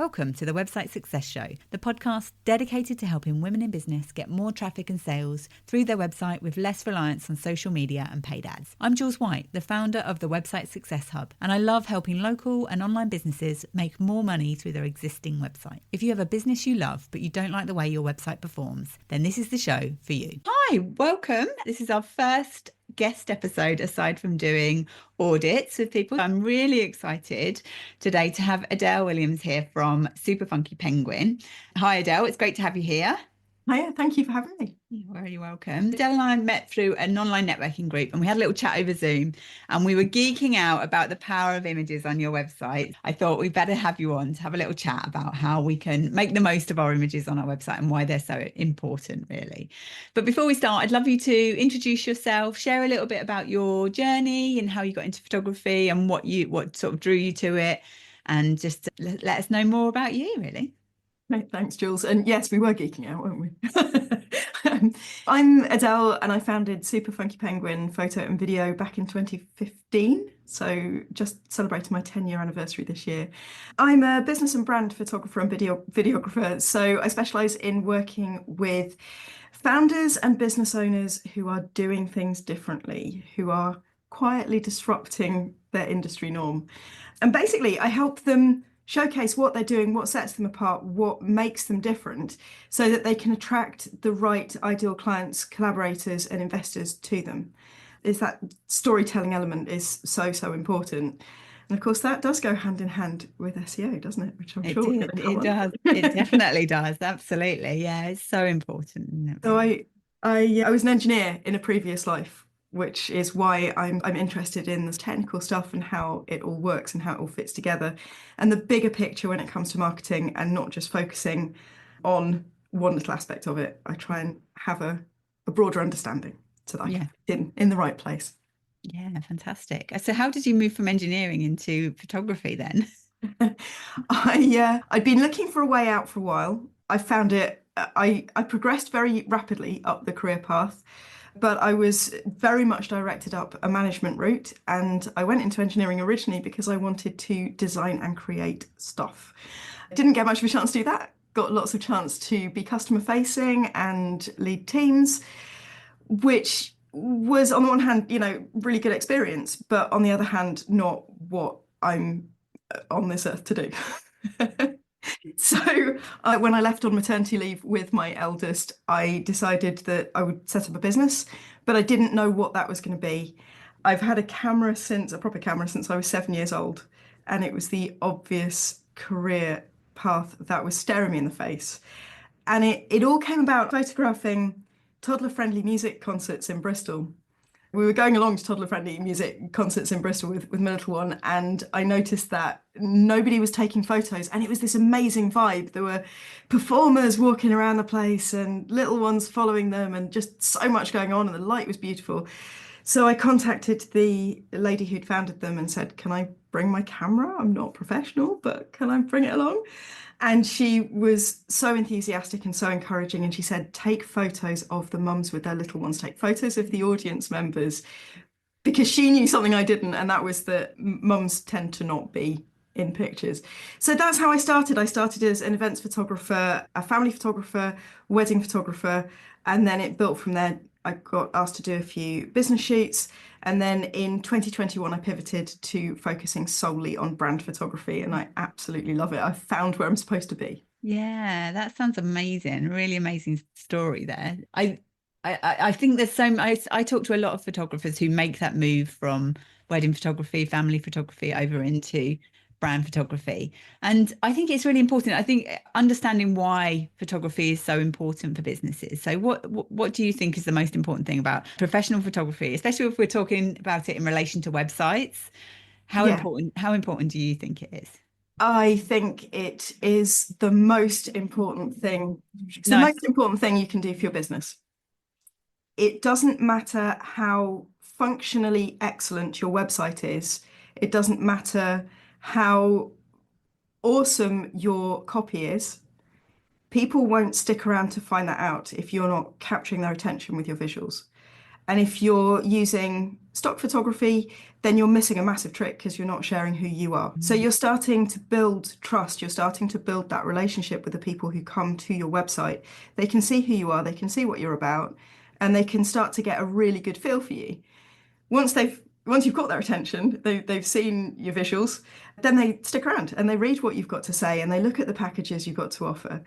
Welcome to the Website Success Show, the podcast dedicated to helping women in business get more traffic and sales through their website with less reliance on social media and paid ads. I'm Jules White, the founder of the Website Success Hub, and I love helping local and online businesses make more money through their existing website. If you have a business you love, but you don't like the way your website performs, then this is the show for you. Hi, welcome. This is our first guest episode aside from doing audits with people. I'm really excited today to have Adele Williams here from Super Funky Penguin. Hi Adele, it's great to have you here. Hiya, thank you for having me. You're very welcome. Adele and I met through an online networking group and we had a little chat over Zoom and we were geeking out about the power of images on your website. I thought we'd better have you on to have a little chat about how we can make the most of our images on our website and why they're so important, really. But before we start, I'd love you to introduce yourself, share a little bit about your journey and how you got into photography and what sort of drew you to it, and just let us know more about you, really. Thanks, Jules. And yes, we were geeking out, weren't we? I'm Adele and I founded Super Funky Penguin Photo and Video back in 2015. So just celebrating my 10-year anniversary this year. I'm a business and brand photographer and videographer. So I specialize in working with founders and business owners who are doing things differently, who are quietly disrupting their industry norm. And basically, I help them showcase what they're doing, what sets them apart, what makes them different, so that they can attract the right ideal clients, collaborators, and investors to them. Is that storytelling element is so important. And of course, that does go hand in hand with SEO, doesn't it? Which I'm sure we're going to cover. It does. It definitely does. Absolutely. Yeah, it's so important. Isn't it? So I was an engineer in a previous life, which is why I'm interested in the technical stuff and how it all works and how it all fits together and the bigger picture when it comes to marketing, and not just focusing on one little aspect of it. I try and have a broader understanding so that I can fit in the right place. Yeah, fantastic. So how did you move from engineering into photography then? I'd been looking for a way out for a while. I found it. I progressed very rapidly up the career path, but I was very much directed up a management route, and I went into engineering originally because I wanted to design and create stuff. I didn't get much of a chance to do that. Got lots of chance to be customer facing and lead teams, which was on the one hand, really good experience, but on the other hand, not what I'm on this earth to do. So when I left on maternity leave with my eldest, I decided that I would set up a business, but I didn't know what that was going to be. I've had a proper camera since I was 7 years old, and it was the obvious career path that was staring me in the face. And it all came about photographing toddler-friendly music concerts in Bristol. We were going along to toddler-friendly music concerts in Bristol with my little one, and I noticed that nobody was taking photos, and it was this amazing vibe. There were performers walking around the place and little ones following them, and just so much going on, and the light was beautiful. So I contacted the lady who'd founded them and said, can I bring my camera? I'm not professional, but can I bring it along? And she was so enthusiastic and so encouraging. And she said, take photos of the mums with their little ones, take photos of the audience members, because she knew something I didn't. And that was that mums tend to not be in pictures. So that's how I started. I started as an events photographer, a family photographer, wedding photographer, and then it built from there. I got asked to do a few business shoots. And then in 2021, I pivoted to focusing solely on brand photography, and I absolutely love it. I've found where I'm supposed to be. Yeah, that sounds amazing. Really amazing story there. I think there's I talk to a lot of photographers who make that move from wedding photography, family photography over into brand photography. And I think it's really important. I think understanding why photography is so important for businesses. So what do you think is the most important thing about professional photography, especially if we're talking about it in relation to websites? How important do you think it is? I think it is the most important thing. It's the most important thing you can do for your business. It doesn't matter how functionally excellent your website is. It doesn't matter how awesome your copy is. People won't stick around to find that out if you're not capturing their attention with your visuals. And if you're using stock photography, then you're missing a massive trick because you're not sharing who you are. So you're starting to build trust. You're starting to build that relationship with the people who come to your website. They can see who you are, they can see what you're about, and they can start to get a really good feel for you. Once you've got their attention, they've seen your visuals, then they stick around and they read what you've got to say and they look at the packages you've got to offer.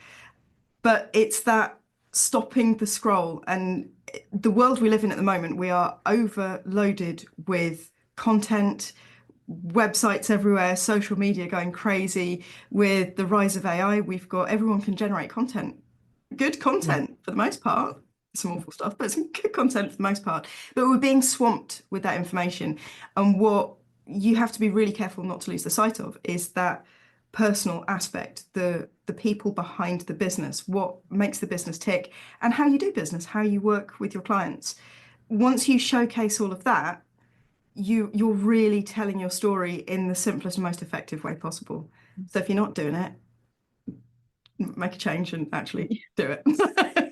But it's that stopping the scroll. And the world we live in at the moment, we are overloaded with content, websites everywhere, social media going crazy. With the rise of AI, we've got everyone can generate content, good Yeah. content for the most part. Some awful stuff, but some good content for the most part. But we're being swamped with that information. And what you have to be really careful not to lose the sight of is that personal aspect, the people behind the business, what makes the business tick, and how you do business, how you work with your clients. Once you showcase all of that, you're really telling your story in the simplest and most effective way possible. So if you're not doing it, make a change and actually do it.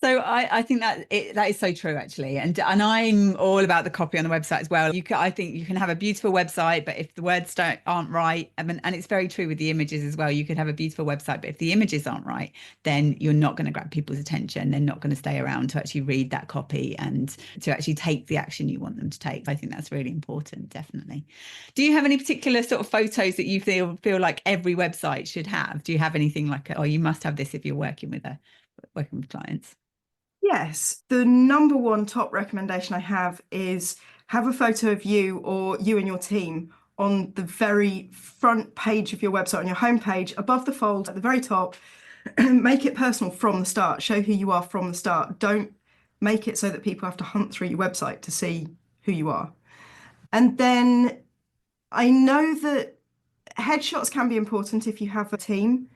So I think that is so true actually, and I'm all about the copy on the website as well. I think you can have a beautiful website, but if the words aren't right, I mean, and it's very true with the images as well. You could have a beautiful website, but if the images aren't right, then you're not going to grab people's attention. They're not going to stay around to actually read that copy and to actually take the action you want them to take. I think that's really important, definitely. Do you have any particular sort of photos that you feel like every website should have? Do you have anything like, oh, you must have this if you're working with clients? Yes, the number one top recommendation I have a photo of you or you and your team on the very front page of your website, on your homepage, above the fold at the very top. Make it personal from the start. Show who you are from the start. Don't make it so that people have to hunt through your website to see who you are. And then I know that headshots can be important if you have a team,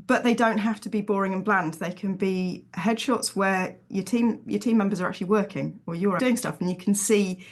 but they don't have to be boring and bland. They can be headshots where your team members are actually working or you're doing stuff and you can see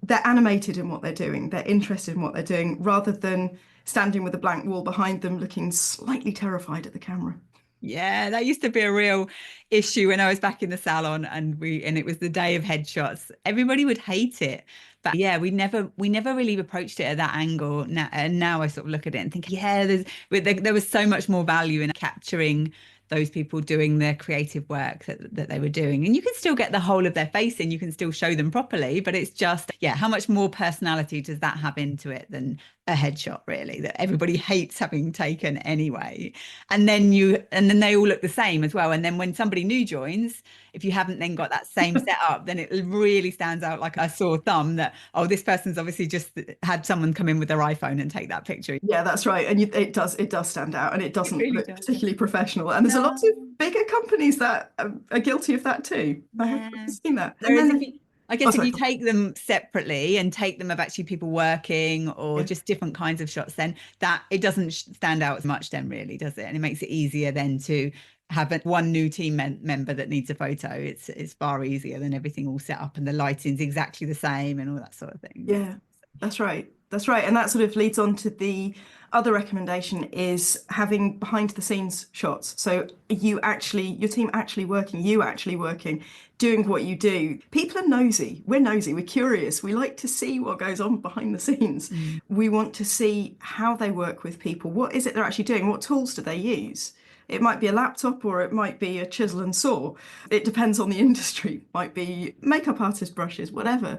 they're animated in what they're doing. They're interested in what they're doing rather than standing with a blank wall behind them looking slightly terrified at the camera. Yeah, that used to be a real issue when I was back in the salon and it was the day of headshots. Everybody would hate it. But yeah, we never really approached it at that angle. Now, and now I sort of look at it and think, yeah, there was so much more value in capturing those people doing their creative work that they were doing. And you can still get the whole of their face in, you can still show them properly, but it's just, yeah, how much more personality does that have into it than a headshot, really, that everybody hates having taken anyway. And then they all look the same as well. And then when somebody new joins, if you haven't then got that same setup, then it really stands out like a sore thumb that, oh, this person's obviously just had someone come in with their iPhone and take that picture. Yeah, that's right. And it does stand out and it It doesn't really look does. particularly professional. And there's a lot No. of bigger companies that are guilty of that too. I have Yeah. seen that. And Whereas then, I oh, guess if sorry. you take them separately and take them of actually people working or Yeah. just different kinds of shots, then that it doesn't stand out as much then really, does it? And it makes it easier then to have one new team member that needs a photo. It's far easier than everything all set up and the lighting's exactly the same and all that sort of thing. Yeah, that's right. That's right. And that sort of leads on to the other recommendation is having behind the scenes shots. So your team actually working, you actually working, doing what you do. People are nosy. We're nosy. We're curious. We like to see what goes on behind the scenes. Mm. We want to see how they work with people. What is it they're actually doing? What tools do they use? It might be a laptop or it might be a chisel and saw. It depends on the industry. It might be makeup artist brushes, whatever.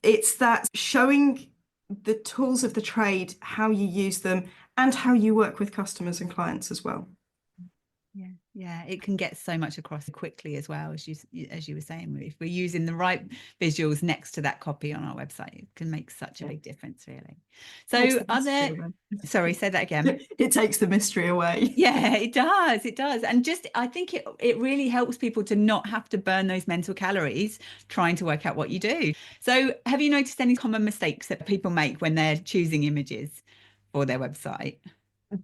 It's that showing the tools of the trade, how you use them, and how you work with customers and clients as well. Yeah, yeah, it can get so much across quickly as well as you were saying. If we're using the right visuals next to that copy on our website, it can make such a Yeah. big difference, really. Takes So, the mystery away. sorry, say that again. It takes the mystery away. Yeah, it does. It does. And just I think it really helps people to not have to burn those mental calories trying to work out what you do. So, have you noticed any common mistakes that people make when they're choosing images for their website?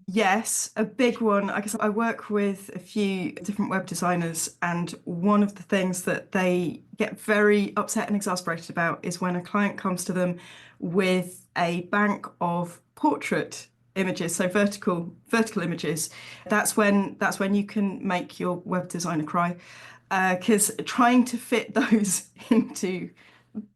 Yes, a big one. I guess I work with a few different web designers, and one of the things that they get very upset and exasperated about is when a client comes to them with a bank of portrait images, so vertical images. That's when you can make your web designer cry. because trying to fit those into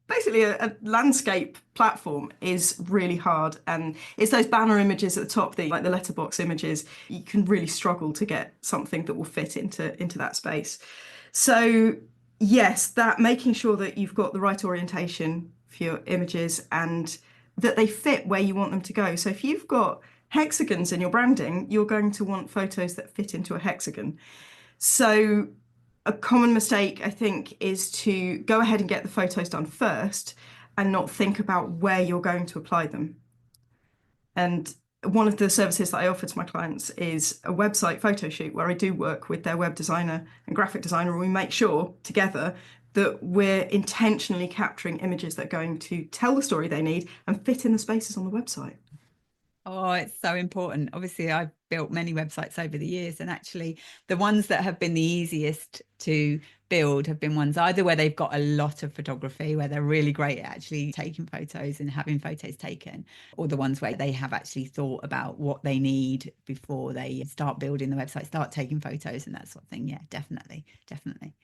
basically a landscape platform is really hard. And it's those banner images at the top, like the letterbox images, you can really struggle to get something that will fit into that space. So yes, that making sure that you've got the right orientation for your images and that they fit where you want them to go. So if you've got hexagons in your branding, you're going to want photos that fit into a hexagon. So a common mistake, I think, is to go ahead and get the photos done first and not think about where you're going to apply them. And one of the services that I offer to my clients is a website photo shoot where I do work with their web designer and graphic designer, and we make sure together that we're intentionally capturing images that are going to tell the story they need and fit in the spaces on the website. Oh, it's so important. Obviously, I've built many websites over the years, and actually the ones that have been the easiest to build have been ones either where they've got a lot of photography, where they're really great at actually taking photos and having photos taken, or the ones where they have actually thought about what they need before they start building the website, start taking photos and that sort of thing. Yeah, definitely. Definitely.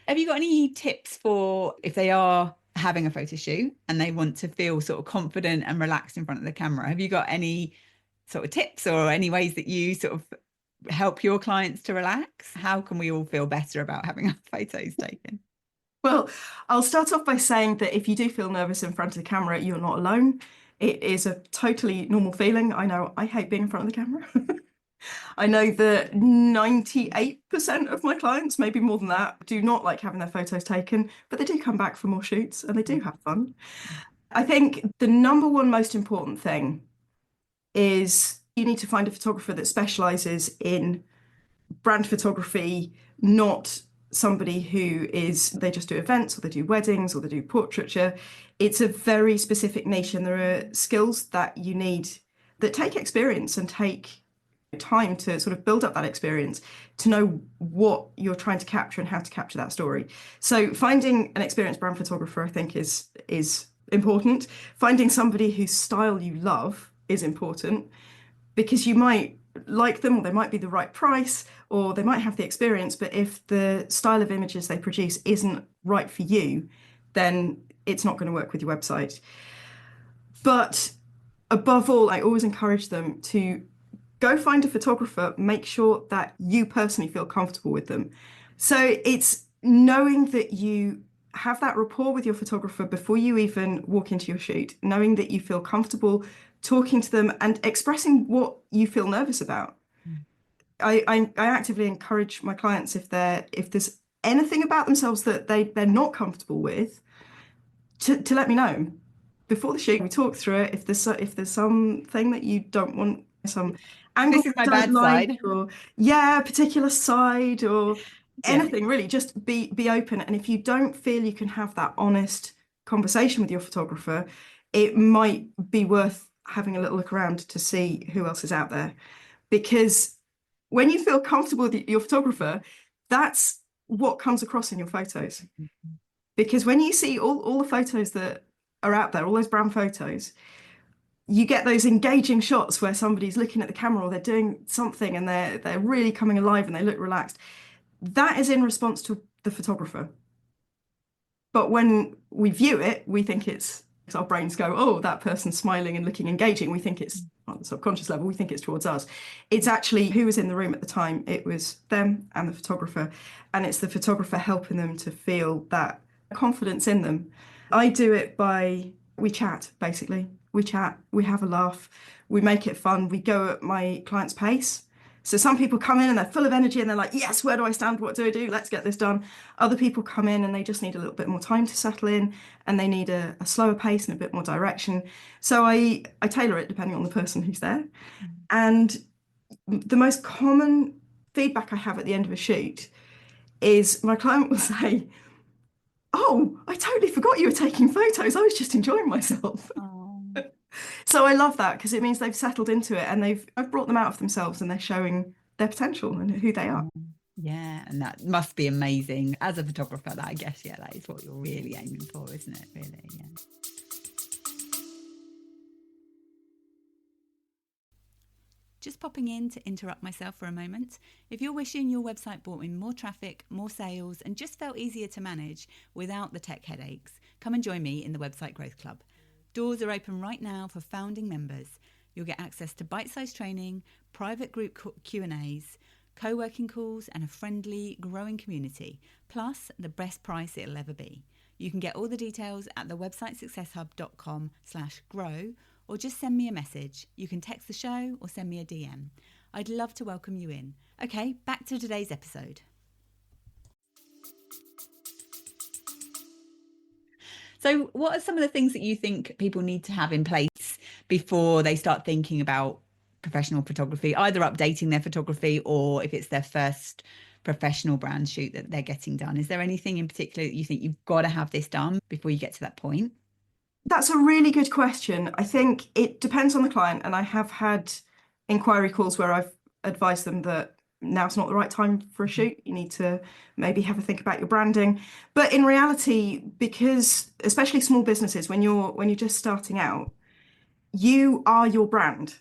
Have you got any tips for if they are having a photo shoot and they want to feel sort of confident and relaxed in front of the camera? Have you got any sort of tips or any ways that you sort of help your clients to relax? How can we all feel better about having our photos taken? Well, I'll start off by saying that if you do feel nervous in front of the camera, you're not alone. It is a totally normal feeling. I know I hate being in front of the camera. I know that 98% of my clients, maybe more than that, do not like having their photos taken, but they do come back for more shoots and they do have fun. I think the number one most important thing is you need to find a photographer that specializes in brand photography, not somebody who is, they just do events or they do weddings or they do portraiture. It's a very specific niche, and there are skills that you need that take experience and take time to sort of build up that experience to know what you're trying to capture and how to capture that story. So finding an experienced brand photographer, I think, is important. Finding somebody whose style you love is important, because you might like them, or they might be the right price, or they might have the experience, but if the style of images they produce isn't right for you, then it's not going to work with your website. But above all, I always encourage them to go find a photographer, make sure that you personally feel comfortable with them. So it's knowing that you have that rapport with your photographer before you even walk into your shoot, knowing that you feel comfortable talking to them and expressing what you feel nervous about. I actively encourage my clients, if there's anything about themselves that they're not comfortable with, to let me know. Before the shoot, we talk through it. If there's something that you don't want, some angle This is you my don't bad like, side. or yeah, a particular side, or Yeah. anything really, just be open. And if you don't feel you can have that honest conversation with your photographer, it might be worth having a little look around to see who else is out there. Because when you feel comfortable with your photographer, that's what comes across in your photos. Because when you see all the photos that are out there, all those brand photos, you get those engaging shots where somebody's looking at the camera or they're doing something and they're really coming alive and they look relaxed. That is in response to the photographer. But when we view it, we think it's our brains go, oh, that person's smiling and looking engaging. We think it's on the subconscious level, we think it's towards us. It's actually who was in the room at the time. It was them and the photographer. And it's the photographer helping them to feel that confidence in them. I do it by, we chat, basically. We chat, we have a laugh, we make it fun, we go at my client's pace. So some people come in and they're full of energy and they're like, yes, where do I stand? What do I do? Let's get this done. Other people come in and they just need a little bit more time to settle in, and they need a slower pace and a bit more direction. So I tailor it depending on the person who's there. And the most common feedback I have at the end of a shoot is my client will say, oh, I totally forgot you were taking photos. I was just enjoying myself. Oh. So I love that, because it means they've settled into it and I've brought them out of themselves and they're showing their potential and who they are. Yeah, and that must be amazing as a photographer. That, I guess, yeah, that is what you're really aiming for, isn't it? Really, yeah. just popping in to interrupt myself for a moment. If you're wishing your website brought in more traffic, more sales, and just felt easier to manage without the tech headaches, come and join me in the Website Growth Club. Doors are open right now for founding members. You'll get access to bite-sized training, private group Q&As, co-working calls, and a friendly, growing community, plus the best price it'll ever be. You can get all the details at the websitesuccesshub.com/grow, or just send me a message. You can text the show or send me a DM. I'd love to welcome you in. Okay, back to today's episode. So what are some of the things that you think people need to have in place before they start thinking about professional photography, either updating their photography or if it's their first professional brand shoot that they're getting done? Is there anything in particular that you think you've got to have this done before you get to that point? That's a really good question. I think it depends on the client, and I have had inquiry calls where I've advised them that now's not the right time for a shoot. You need to maybe have a think about your branding. But in reality, because especially small businesses, when you're just starting out, you are your brand.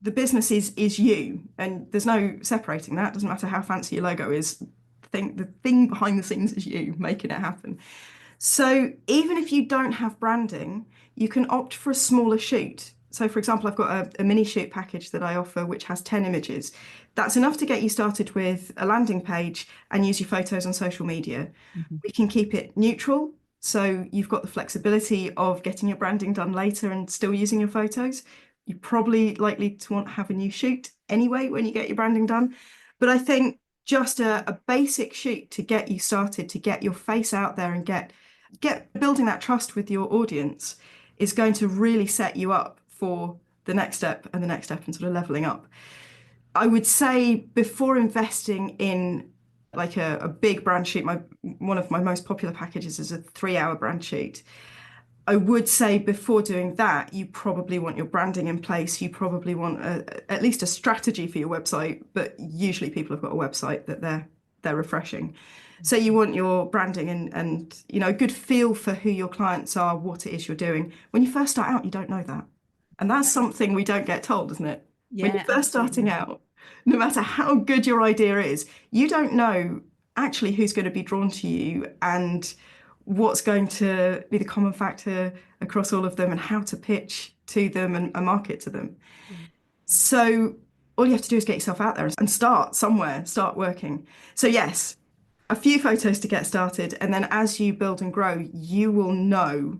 The business is you, and there's no separating that. Doesn't matter how fancy your logo is. The thing behind the scenes is you making it happen. So even if you don't have branding, you can opt for a smaller shoot. So for example, I've got a mini shoot package that I offer, which has 10 images. That's enough to get you started with a landing page and use your photos on social media. We can keep it neutral, so you've got the flexibility of getting your branding done later and still using your photos. You're probably likely to want to have a new shoot anyway when you get your branding done. But I think just a basic shoot to get you started, to get your face out there and get building that trust with your audience is going to really set you up for the next step and the next step and sort of leveling up. I would say before investing in like a big brand shoot, one of my most popular packages is a 3-hour brand shoot. I would say before doing that, you probably want your branding in place. You probably want at least a strategy for your website, but usually people have got a website that they're refreshing. So you want your branding and a good feel for who your clients are, what it is you're doing. When you first start out, you don't know that. And that's something we don't get told, isn't it? Yeah, when you're first starting out, no matter how good your idea is, you don't know actually who's going to be drawn to you and what's going to be the common factor across all of them and how to pitch to them and market to them. Yeah. So all you have to do is get yourself out there and start somewhere, start working. So yes, a few photos to get started. And then as you build and grow, you will know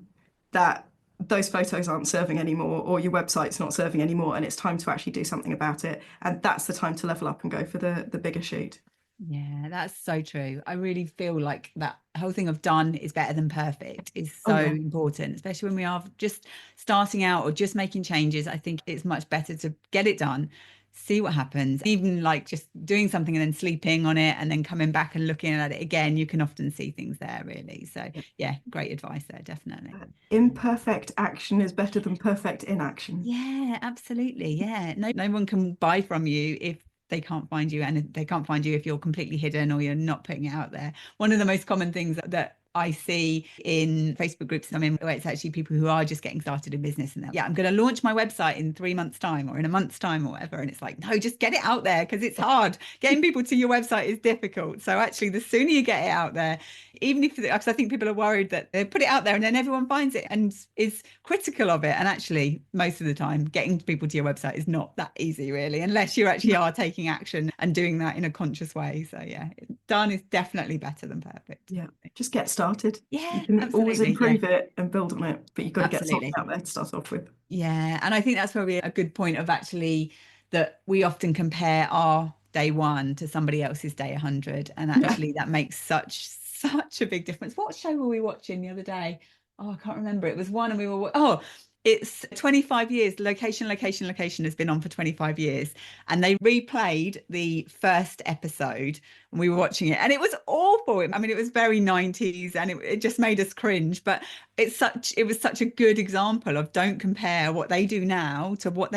that those photos aren't serving anymore or your website's not serving anymore and it's time to actually do something about it. And that's the time to level up and go for the bigger shoot. Yeah, that's so true. I really feel like that whole thing of done is better than perfect is so important, especially when we are just starting out or just making changes. I think it's much better to get it done, see what happens. Even like just doing something and then sleeping on it and then coming back and looking at it again, you can often see things there really. So yeah, great advice there, definitely. Imperfect action is better than perfect inaction. Yeah, absolutely. Yeah. No one can buy from you if they can't find you, and they can't find you if you're completely hidden or you're not putting it out there. One of the most common things that I see in Facebook groups I'm in, where it's actually people who are just getting started in business and I'm going to launch my website in 3 months time or in a month's time or whatever. And it's like, no, just get it out there because it's hard. Getting people to your website is difficult. So actually the sooner you get it out there, even if, because I think people are worried that they put it out there and then everyone finds it and is critical of it. And actually most of the time getting people to your website is not that easy really, unless you actually are taking action and doing that in a conscious way. So yeah, done is definitely better than perfect. Yeah, just get started. Yeah, you can always improve it and build on it, but you've got to get something out there to start off with. Yeah, and I think that's probably a good point of actually that we often compare our day one to somebody else's day 100, and actually that makes such a big difference. What show were we watching the other day? Oh, I can't remember. It was one and we were it's 25 years. Location has been on for 25 years. And they replayed the first episode and we were watching it and it was awful. I mean, it was very 90s and it just made us cringe. But it was such a good example of don't compare what they do now to what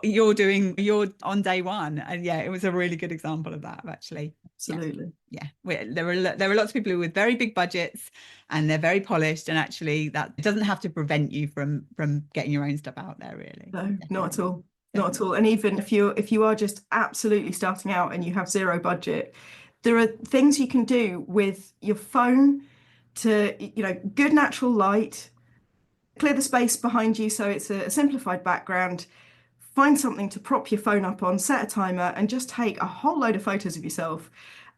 you're doing, you're on day one. And yeah, it was a really good example of that, actually. Absolutely. Yeah. There are lots of people with very big budgets and they're very polished, and actually that doesn't have to prevent you from getting your own stuff out there really. No, not at all. Not at all. And even if you are just absolutely starting out and you have zero budget, there are things you can do with your phone to, good natural light, clear the space behind you so it's a simplified background, find something to prop your phone up on, set a timer, and just take a whole load of photos of yourself.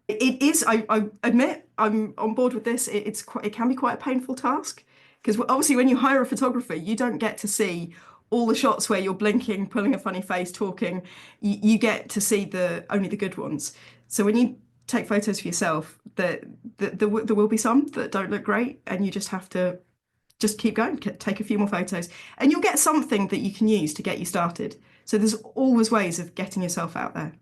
It is, I admit, I'm on board with this. It can be quite a painful task because obviously when you hire a photographer, you don't get to see all the shots where you're blinking, pulling a funny face, talking. You get to see the only the good ones. So when you take photos for yourself, there will be some that don't look great, and you just have to just keep going, take a few more photos, and you'll get something that you can use to get you started. So there's always ways of getting yourself out there.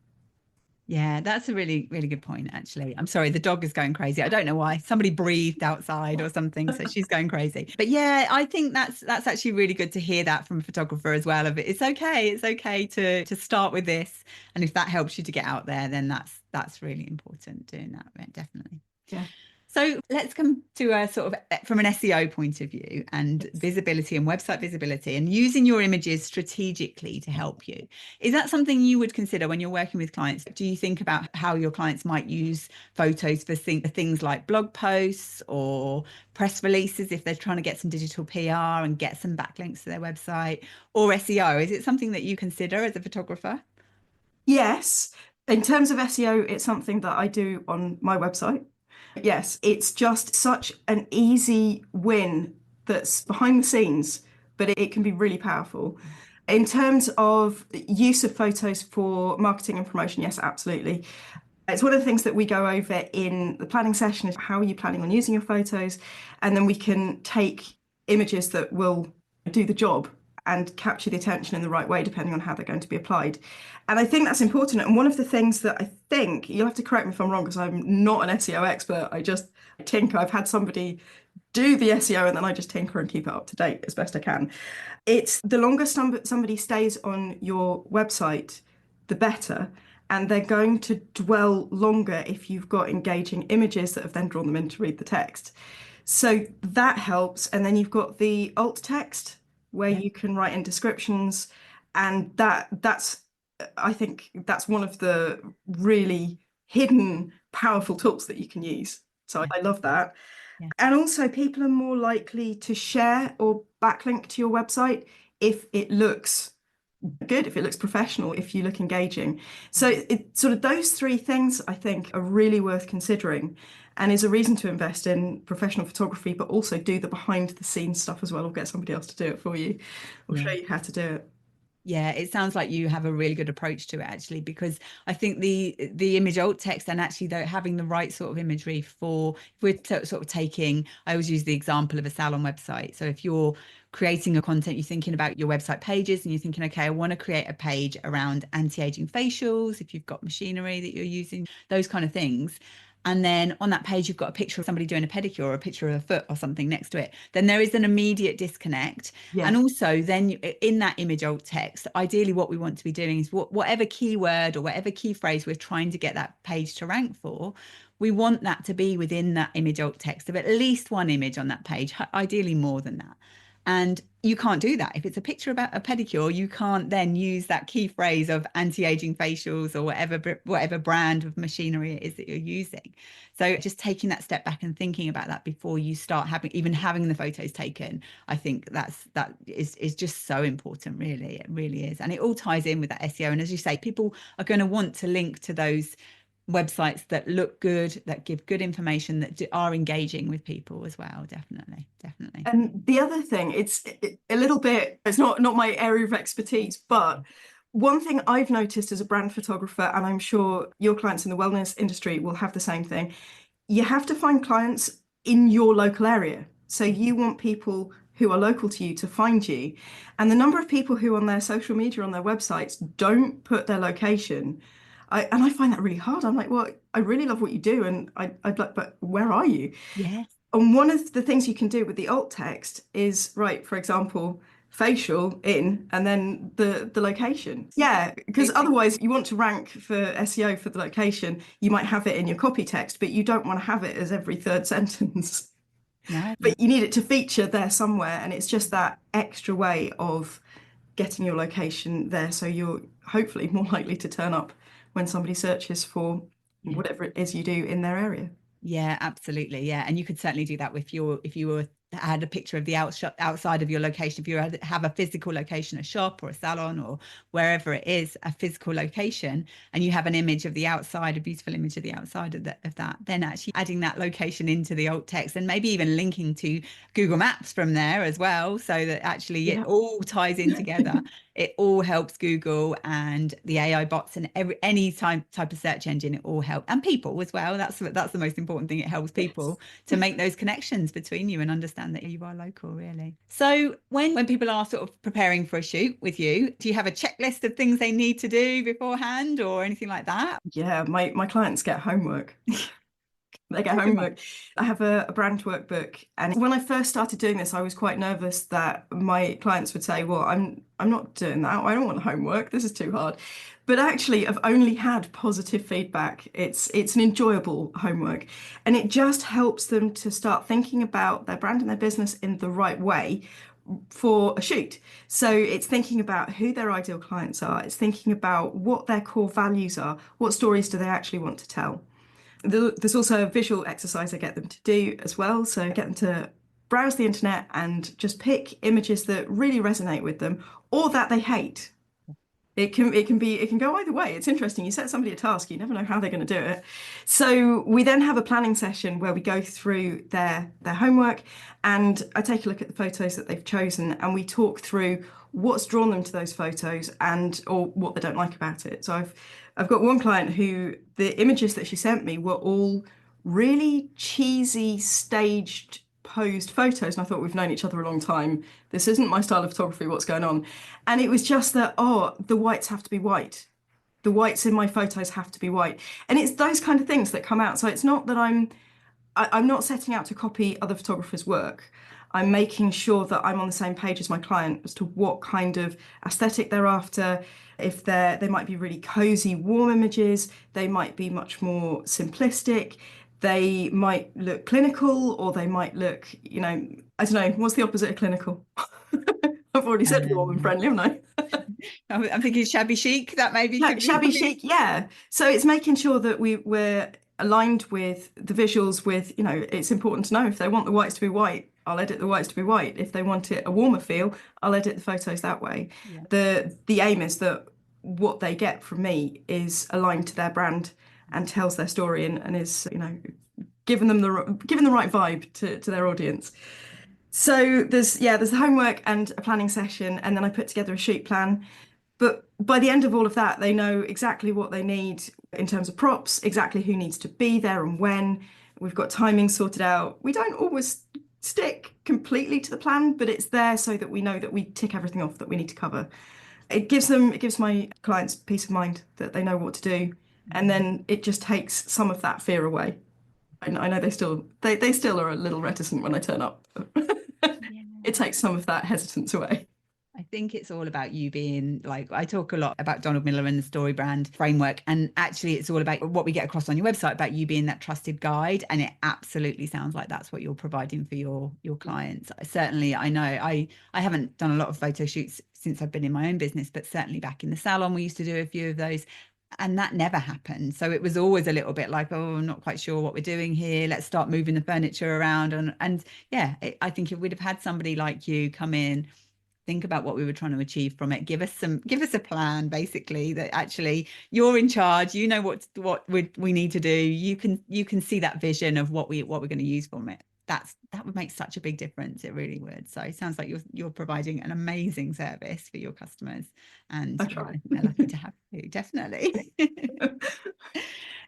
Yeah, that's a really, really good point, actually. I'm sorry, the dog is going crazy. I don't know why. Somebody breathed outside or something, so she's going crazy. But yeah, I think that's actually really good to hear that from a photographer as well. Of it, it's okay to start with this, and if that helps you to get out there, then that's really important. Doing that, right, definitely. Yeah. So let's come to a sort of from an SEO point of view and visibility and website visibility and using your images strategically to help you. Is that something you would consider when you're working with clients? Do you think about how your clients might use photos for things like blog posts or press releases if they're trying to get some digital PR and get some backlinks to their website, or SEO? Is it something that you consider as a photographer? Yes. In terms of SEO, it's something that I do on my website. Yes, it's just such an easy win that's behind the scenes, but it can be really powerful. In terms of use of photos for marketing and promotion, yes, absolutely. It's one of the things that we go over in the planning session is how are you planning on using your photos? And then we can take images that will do the job and capture the attention in the right way, depending on how they're going to be applied. And I think that's important. And one of the things that I think, you'll have to correct me if I'm wrong, because I'm not an SEO expert. I just tinker. I've had somebody do the SEO and then I just tinker and keep it up to date as best I can. It's the longer somebody stays on your website, the better. And they're going to dwell longer if you've got engaging images that have then drawn them in to read the text. So that helps. And then you've got the alt text where Yeah. you can write in descriptions. And that's I think that's one of the really hidden powerful tools that you can use. So Yeah. I love that. Yeah. And also people are more likely to share or backlink to your website if it looks good, if it looks professional, if you look engaging. So it sort of those three things I think are really worth considering and is a reason to invest in professional photography, but also do the behind the scenes stuff as well, or get somebody else to do it for you or show Yeah. you how to do it. Yeah, it sounds like you have a really good approach to it actually, because I think the image alt text and actually though having the right sort of imagery for if we're sort of taking, I always use the example of a salon website. So if you're creating a content, you're thinking about your website pages and you're thinking, okay, I want to create a page around anti-aging facials, if you've got machinery that you're using, those kind of things. And then on that page, you've got a picture of somebody doing a pedicure or a picture of a foot or something next to it, then there is an immediate disconnect. And Yes. also then in that image alt text, ideally what we want to be doing is whatever keyword or whatever key phrase we're trying to get that page to rank for, we want that to be within that image alt text of at least one image on that page, ideally more than that. And you can't do that. If it's a picture about a pedicure, you can't then use that key phrase of anti-aging facials or whatever brand of machinery it is that you're using. So just taking that step back and thinking about that before you start having the photos taken, I think that is just so important, really. It really is. And it all ties in with that SEO. And as you say, people are going to want to link to those websites that look good, that give good information, that are engaging with people as well. Definitely, definitely. And the other thing, it's a little bit, it's not my area of expertise, but one thing I've noticed as a brand photographer, and I'm sure your clients in the wellness industry will have the same thing, you have to find clients in your local area. So you want people who are local to you to find you. And the number of people who on their social media, on their websites, don't put their location. I find that really hard. I'm like, well, I really love what you do. And I'd like, but where are you? Yes. And one of the things you can do with the alt text is write, for example, facial in and then the location. Yeah, because otherwise you want to rank for SEO for the location, you might have it in your copy text, but you don't want to have it as every third sentence. No. But you need it to feature there somewhere, and it's just that extra way of getting your location there so you're hopefully more likely to turn up when somebody searches for Yeah. whatever it is you do in their area. Yeah, absolutely. Yeah. And you could certainly do that with your, if you were had a picture of the outside of your location, if you have a physical location, a shop or a salon or wherever it is, a physical location, and you have an image of the outside, a beautiful image of the outside of that, then actually adding that location into the alt text and maybe even linking to Google Maps from there as well, so that actually it Yeah. all ties in together. It all helps Google and the AI bots and any type of search engine. It all helps, and people as well. That's the most important thing. It helps Yes. people to make those connections between you and understand that you are local, really. So when people are sort of preparing for a shoot with you, do you have a checklist of things they need to do beforehand or anything like that? Yeah, my clients get homework. They get Pretty much. homework. I have a brand workbook, and when I first started doing this, I was quite nervous that my clients would say, "Well, I'm not doing that. I don't want homework. This is too hard." But actually, I've only had positive feedback. It's an enjoyable homework, and it just helps them to start thinking about their brand and their business in the right way for a shoot. So it's thinking about who their ideal clients are. It's thinking about what their core values are. What stories do they actually want to tell? There's also a visual exercise I get them to do as well. So I get them to browse the internet and just pick images that really resonate with them or that they hate. It can go either way. It's interesting. You set somebody a task, you never know how they're going to do it. So we then have a planning session where we go through their homework, and I take a look at the photos that they've chosen, and we talk through what's drawn them to those photos and or what they don't like about it. So I've got one client who the images that she sent me were all really cheesy, staged, posed photos. And I thought, we've known each other a long time. This isn't my style of photography. What's going on? And it was just that, oh, the whites have to be white. The whites in my photos have to be white. And it's those kind of things that come out. So it's not that I'm not setting out to copy other photographers' work. I'm making sure that I'm on the same page as my client as to what kind of aesthetic they're after. If they might be really cozy, warm images, they might be much more simplistic. They might look clinical, or they might look, I don't know, what's the opposite of clinical? I've already said warm and Um, friendly, haven't I? I'm thinking shabby chic. That maybe could be Shabby one thing. chic, yeah. So it's making sure that we're aligned with the visuals with, it's important to know if they want the whites to be white, I'll edit the whites to be white. If they want it a warmer feel, I'll edit the photos that way. Yeah. The aim is that what they get from me is aligned to their brand and tells their story and is, giving the right vibe to their audience. So there's the homework and a planning session, and then I put together a shoot plan. But by the end of all of that, they know exactly what they need in terms of props, exactly who needs to be there and when. We've got timing sorted out. We don't always stick completely to the plan, but it's there so that we know that we tick everything off that we need to cover. It gives my clients peace of mind that they know what to do. And then it just takes some of that fear away. I know they still are a little reticent when I turn up. Yeah. It takes some of that hesitance away. I think it's all about you being like, I talk a lot about Donald Miller and the story brand framework. And actually, it's all about what we get across on your website about you being that trusted guide. And it absolutely sounds like that's what you're providing for your clients. Certainly, I know I haven't done a lot of photo shoots since I've been in my own business, but certainly back in the salon, we used to do a few of those. And that never happened. So it was always a little bit like, oh, I'm not quite sure what we're doing here. Let's start moving the furniture around. And yeah, I think if we'd have had somebody like you come in, think about what we were trying to achieve from it, give us a plan, basically, that actually you're in charge, you know what we need to do, you can see that vision of what we're going to use from it. That would make such a big difference. It really would. So it sounds like you're providing an amazing service for your customers, and I yeah, try. I think they're lucky to have you, definitely.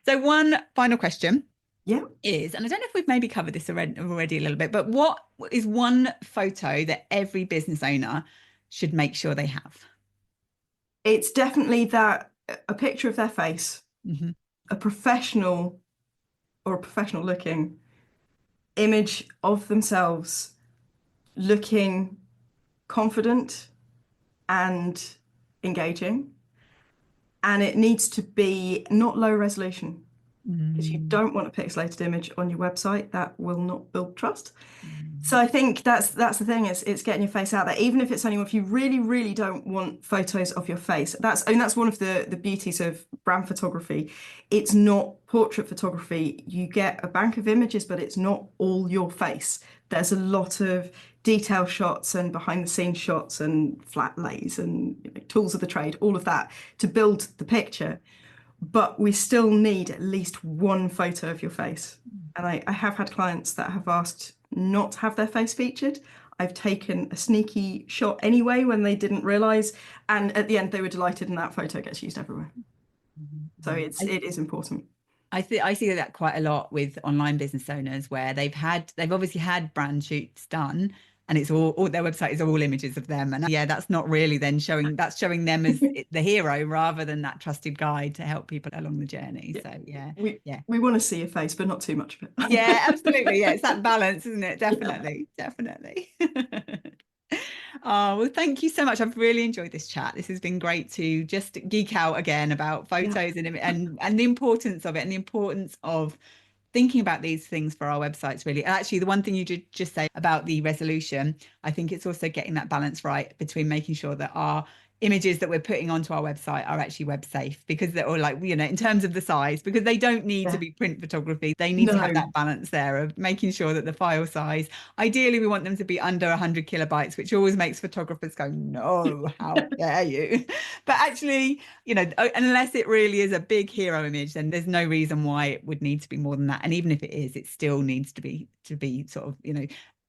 So one final question Yeah. is, and I don't know if we've maybe covered this already a little bit, but what is one photo that every business owner should make sure they have? It's definitely that a picture of their face, Mm-hmm. a professional or a professional looking image of themselves looking confident and engaging. And it needs to be not low resolution because you Mm-hmm. don't want a pixelated image on your website. That will not build trust. So I think that's the thing, is it's getting your face out there, even if it's only if you really, really don't want photos of your face. That's one of the beauties of brand photography. It's not portrait photography. You get a bank of images, but it's not all your face. There's a lot of detail shots and behind the scenes shots and flat lays and tools of the trade, all of that to build the picture. But we still need at least one photo of your face. And I have had clients that have asked not to have their face featured. I've taken a sneaky shot anyway when they didn't realise, and at the end they were delighted, and that photo gets used everywhere. So it is important. I see that quite a lot with online business owners where they've obviously had brand shoots done, and it's all their website is all images of them, and yeah, that's not really then showing them as the hero rather than that trusted guide to help people along the journey. So We want to see your face, but not too much of it. Yeah, absolutely. Yeah, it's that balance, isn't it? Definitely. Oh, well, thank you so much. I've really enjoyed this chat. This has been great to just geek out again about photos and the importance of it, and the importance of thinking about these things for our websites, really. And actually, the one thing you did just say about the resolution, I think it's also getting that balance right between making sure that our images that we're putting onto our website are actually web safe, because they're all like, in terms of the size, because they don't need to be print photography. They need to have that balance there of making sure that the file size, ideally we want them to be under 100 kilobytes, which always makes photographers go, no, how dare you? But actually, unless it really is a big hero image, then there's no reason why it would need to be more than that. And even if it is, it still needs to be sort of,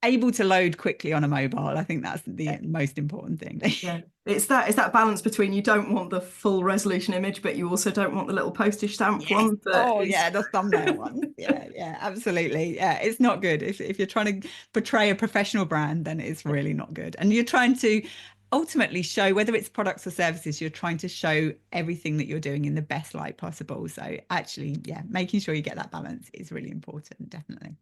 able to load quickly on a mobile. I think that's the most important thing. Yeah, it's that balance between, you don't want the full resolution image, but you also don't want the little postage stamp one. The thumbnail one. Yeah, absolutely. Yeah, it's not good. If you're trying to portray a professional brand, then it's really not good. And you're trying to ultimately show, whether it's products or services, you're trying to show everything that you're doing in the best light possible. So actually, making sure you get that balance is really important, definitely.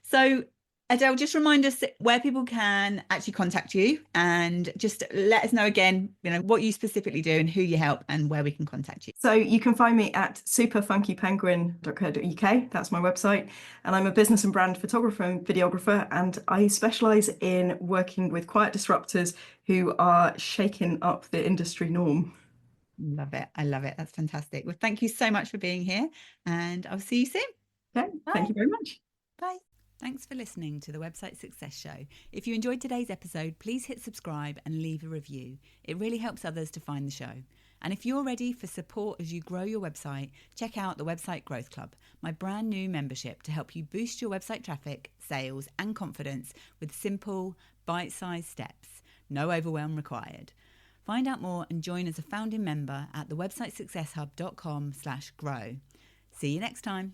So Adele, just remind us where people can actually contact you, and just let us know again, what you specifically do and who you help and where we can contact you. So you can find me at superfunkypenguin.co.uk. That's my website. And I'm a business and brand photographer and videographer, and I specialise in working with quiet disruptors who are shaking up the industry norm. Love it. I love it. That's fantastic. Well, thank you so much for being here, and I'll see you soon. Okay, thank you very much. Bye. Thanks for listening to the Website Success Show. If you enjoyed today's episode, please hit subscribe and leave a review. It really helps others to find the show. And if you're ready for support as you grow your website, check out the Website Growth Club, my brand new membership to help you boost your website traffic, sales, and confidence with simple, bite-sized steps. No overwhelm required. Find out more and join as a founding member at thewebsitesuccesshub.com/grow. See you next time.